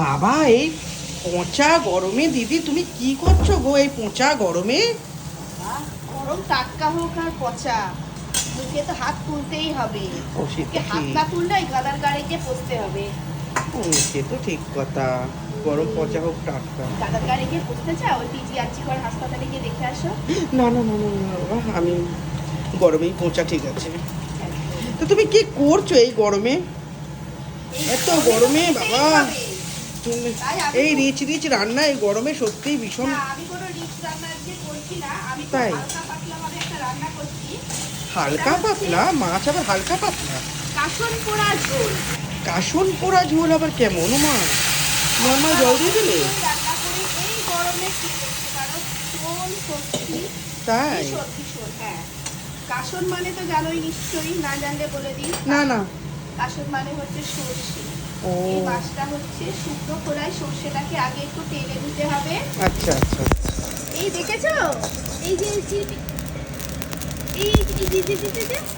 বাবা, এই পচা গরমে দিদি তুমি কি করছো গো এই পচা গরমে? গরম টাটকা হোক আর পচা, মুখে তো হাত তুলতেই হবে। ও সেটা হাত ঠিক। না তুললে গাদার গাড়ি গিয়ে পচতে হবে। সে তো ঠিক কথা, গরম পচা হোক টাটকা। গাদার গাড়ি গিয়ে পচতে চাও? ওই পিজি আর্চিকর হাসপাতালে গিয়ে দেখে আসো। না না না না না বাবা, আমি গরমেই পচা ঠিক আছে। তো তুমি কি করছো এই গরমে? এত গরমে বাবা, এই রিচ রিচ রান্না এই গরমে সত্যি ভীষণ। আমি কোনো রিচ রান্না আজকে করছি না, আমি তো তাই? হালকা পাতলা ভাবে একটা রান্না করছি। হালকা পাতলা মাছ, আবার হালকা পাতলা? কাসন পোড়া ঝোল। কাসন পোড়া ঝোল আবার কেমন মা? নর্মাল জল দিয়ে দিলে? রান্না করে এই গরমে কি করতে পারো, ভীষণ সত্যি। তাই? ভীষণ ভীষণ, হ্যাঁ। কাসন মানে তো জানোই নিশ্চয়ই, না জানলে বলে দিই। না না। কাসন মানে হচ্ছে সর্ষে। ও এই মাছটা হচ্ছে শুকনো খোলায় সর্ষেটাকে আগে একটু তেলে দিতে হবে। আচ্ছা আচ্ছা। এই দেখেছো, এই যে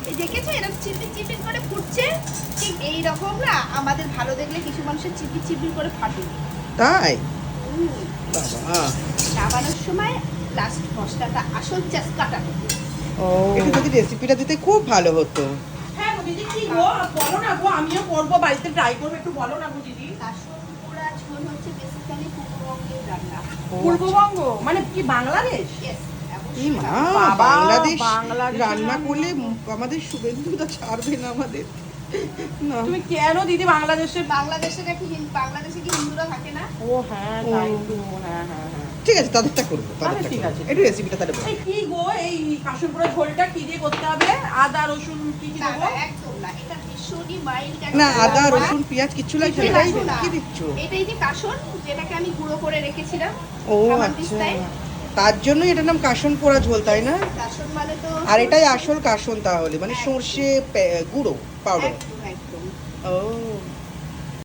এই দেখেছো এরকম চিপির চিপির করে ফুটছে, ঠিক এই রকম না আমাদের ভালো দেখলে কিছু মানুষের চিপির চিপির করে ফাটে। তাই? হুম। বাবা, নামানোর সময় লাস্ট মশলাটা আসল চাসকাটা হবে। ও একটু যদি রেসিপিটা দিতে খুব ভালো হতো। হ্যাঁ গো দিদি, কি গো বলো না গো, আমিও করবো, বাড়িতে ট্রাই করবো, একটু বলো না গো দিদি। কাসন পোড়া ঝোল হচ্ছে বেসিক্যালি পূর্ববঙ্গের রান্না। পূর্ববঙ্গ মানে কি বাংলাদেশ? Yes, এই মা, বাবা, বাংলাদেশ বাংলাদেশে রান্না রান্না। করলে আমাদের শুভেন্দুদা ছাড়বে না আমাদের। না। তুমি কেন দিদি বাংলাদেশে? বাংলাদেশে নাকি বাংলাদেশে কি হিন্দুরা থাকে না? ও হ্যাঁ, তাই তো, হ্যাঁ হ্যাঁ হ্যাঁ। ঠিক আছে, তাদেরটা করবো, তাহলে তাদেরটা ঠিক করবো। আছে। একটু রেসিপিটা তাহলে বলো। এই কি গো, এই কাশনপুরা ঝোলটা কি দিয়ে করতে হবে? আদা রসুন কি কি না, দেবো? না, একদম না। এটা ভীষণই মাইল্ড না, একটা আদা রান্না। রসুন পেঁয়াজ কিচ্ছু লাগছে কিছুই না? লাগছে না। কি দিচ্ছ? এটাই যে কাসন, যেটাকে আমি গুঁড়ো করে রেখেছিলাম ও আমার আচ্ছা, দিস্তায়। তার জন্যই এটার নাম কাসন পোড়া ঝোল, তাই না? কাসন মানে তো আর এটাই আসল কাসন তাহলে, মানে সর্ষে গুঁড়ো পাউডার। একদম একদম। ও